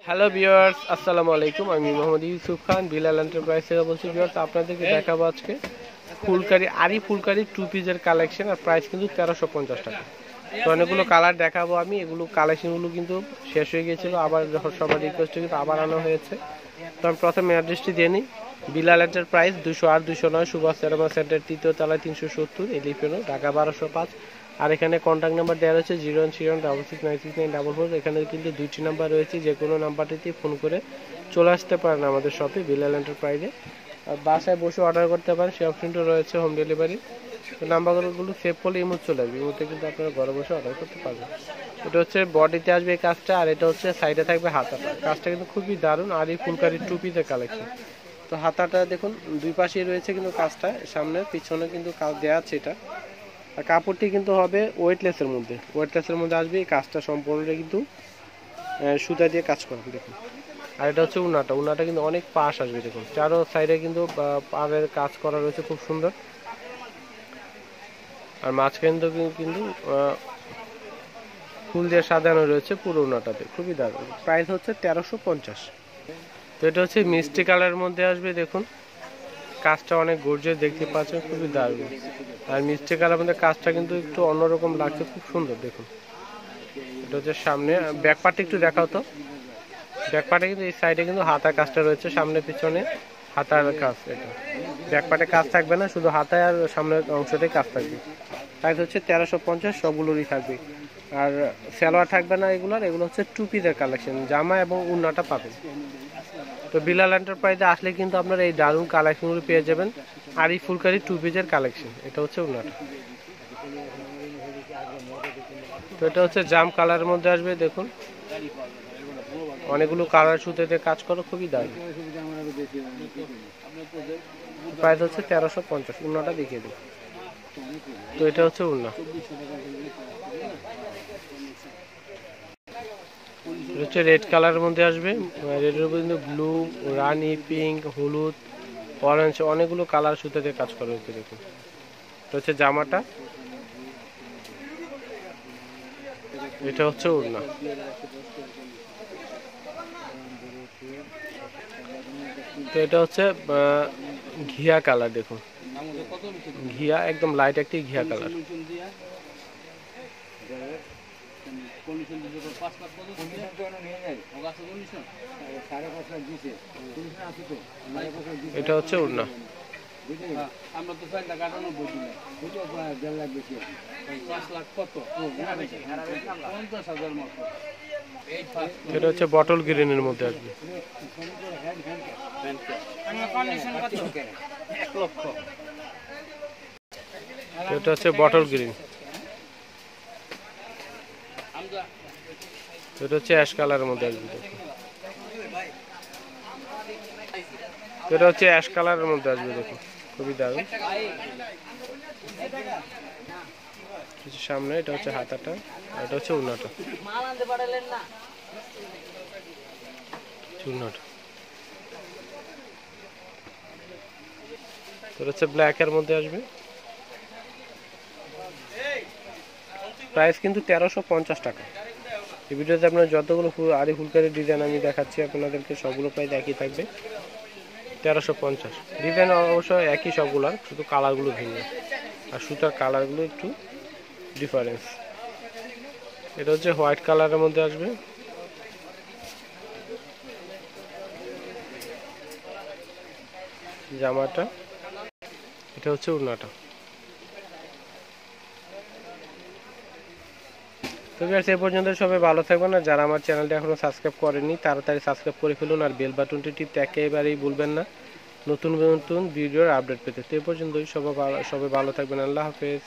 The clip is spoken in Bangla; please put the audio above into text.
হ্যালো ভিউয়ার্স, আসসালামু আলাইকুম। আমি মোহাম্মদ ইউসুফ খান, বিলাল এন্টারপ্রাইজ থেকে বলছি। ভিউয়ার্স, আপনাদেরকে দেখাবো আজকে ফুলকারি টু পিসের কালেকশন। আর প্রাইস কিন্তু 1350 টাকা। তো অনেকগুলো কালার দেখাবো আমি। এগুলো কালেকশনগুলো কিন্তু শেষ হয়ে গিয়েছিল, আবার যখন সবার রিকোয়েস্টে কিন্তু আবার আনা হয়েছে। তো আমি প্রথমে অ্যাড্রেসটি দিয়ে নিই। Bilal enterprise 208 209 Subhash cinema centre, 3য় তলায়, 370 এলিফেনো, ঢাকা 1205। আর এখানে কন্ট্যাক্ট নাম্বার দেওয়া রয়েছে 01066969444। এখানে কিন্তু দুইটি নাম্বার রয়েছে, যে কোনো নাম্বারটিতে ফোন করে চলে আসতে পারেন আমাদের শপে বিলাল এন্টারপ্রাইজে। আর বাসায় বসে অর্ডার করতে পারেন, সেই অপশনটা রয়েছে হোম ডেলিভারি। তো নাম্বারগুলো সেভ করলে ইমো চলে আসবে, ইমোতে কিন্তু আপনারা ঘরে বসে অর্ডার করতে পারবেন। এটা হচ্ছে বডিতে আসবে এই কাজটা, আর এটা হচ্ছে সাইডে থাকবে হাতাটা। কাজটা কিন্তু খুবই দারুণ। আর এই ফুলকারি টু পিসের কালেকশন। তো হাতাটা দেখুন দুই পাশেই রয়েছে কিন্তু কাজটা, সামনে পিছনে কিন্তু কাজ দেওয়া আছে এটা। আর কাপড়টি কিন্তু হবে ওয়েটলেসের মধ্যে আসবে। এই কাজটা সম্পূর্ণটা কিন্তু সুতা দিয়ে কাজ করা দেখুন। আর এটা হচ্ছে উনাটা কিন্তু অনেক পাশ আসবে দেখুন, চারো সাইডে কিন্তু পাড়ের কাজ করা রয়েছে খুব সুন্দর। আর মাঝখানে কিন্তু ফুল দিয়ে সাজানো রয়েছে পুরো উনাটাতে, খুবই দারুণ। প্রাইস হচ্ছে 1350। তো এটা হচ্ছে মিষ্টি কালারের মধ্যে আসবে দেখুন। কাজটা অনেক গর্জিয়াস দেখতে পাচ্ছেন, খুবই দারুণ। আর মিষ্টি কালার মধ্যে কাজটা কিন্তু একটু অন্যরকম লাগছে, খুব সুন্দর দেখুন। এটা হচ্ছে সামনে ব্যাক পার্টটা একটু দেখাও তো। ব্যাক পার্টে কিন্তু এই সাইডে কিন্তু হাতার কাজটা রয়েছে, সামনে পিছনে হাতার কাজ। এটা ব্যাক পার্টে কাজ থাকবে না, শুধু হাতায় আর সামনের অংশটাই কাজ থাকবে। প্রাইস হচ্ছে 1350, সবগুলোরই থাকবে। আর সালোয়ার থাকবে না এগুলো হচ্ছে টু পিসের কালেকশন, জামা এবং উন্নাটা পাবেন। তো বিলাল এন্টারপ্রাইজে আসলে কিন্তু আপনারা এই দারুণ কালেকশনগুলো পেয়ে যাবেন। আর এই ফুলকারি টু পিসের কালেকশন, এটা হচ্ছে উন্নাটা। তো এটা হচ্ছে জাম কালারের মধ্যে আসবে দেখুন, অনেকগুলো কালার সুতেতে কাজ করো, খুবই দারুণ। প্রাইস হচ্ছে 1350। উন্নাটা দেখিয়ে দিই। তো এটা হচ্ছে উন্না, হচ্ছে রেড কালারের মধ্যে আসবে। রেডের মধ্যে কিন্তু ব্লু, রানি, পিঙ্ক, হলুদ, অরেঞ্জ, অনেকগুলো কালার সুতাতে কাজ করা হয়েছে দেখুন। এটা হচ্ছে জামাটা, এটা হচ্ছে ওড়না। তো এটা হচ্ছে ঘিয়া কালার দেখুন, ঘিয়া একদম লাইট একটি ঘিয়া কালার। এটা হচ্ছে ওড়না। এটা হচ্ছে বটল গ্রিনের মধ্যে আসবে। এটা হচ্ছে বটল গ্রিন। এটা হচ্ছে অ্যাশ কালারের মধ্যে আসবে। এটা হচ্ছে অ্যাশ কালারের মধ্যে আসবে দেখুন, খুবই দারুণ। সামনে এটা হচ্ছে হাতাটা, এটা হচ্ছে উন্নাটা। এটা হচ্ছে ব্ল্যাক এর মধ্যে আসবে। প্রাইস কিন্তু 1350 টাকা। এই ভিডিওতে আপনার যতগুলো আরি ফুলকারি ডিজাইন আমি দেখাচ্ছি আপনাদেরকে, সবগুলো প্রায় একই থাকবে 1350। ডিজাইন অবশ্য একই সবগুলার, শুধু কালারগুলো ভিন্ন, আর সুতার কালারগুলো একটু ডিফারেন্স। এটা হচ্ছে হোয়াইট কালারের মধ্যে আসবে। জামাটা, এটা হচ্ছে ওড়নাটা। তো ভিউয়ার্স, এই পর্যন্ত সবাই ভালো থাকবেন। আর যারা আমার চ্যানেলটা এখনো সাবস্ক্রাইব করেননি তাড়াতাড়ি সাবস্ক্রাইব করে ফেলুন, আর বেল বাটনটি টিপতে একেবারেই ভুলবেন না নতুন নতুন ভিডিওর আপডেট পেতে। তো এই পর্যন্তই, সবাই ভালো থাকবেন। আল্লাহ হাফেজ।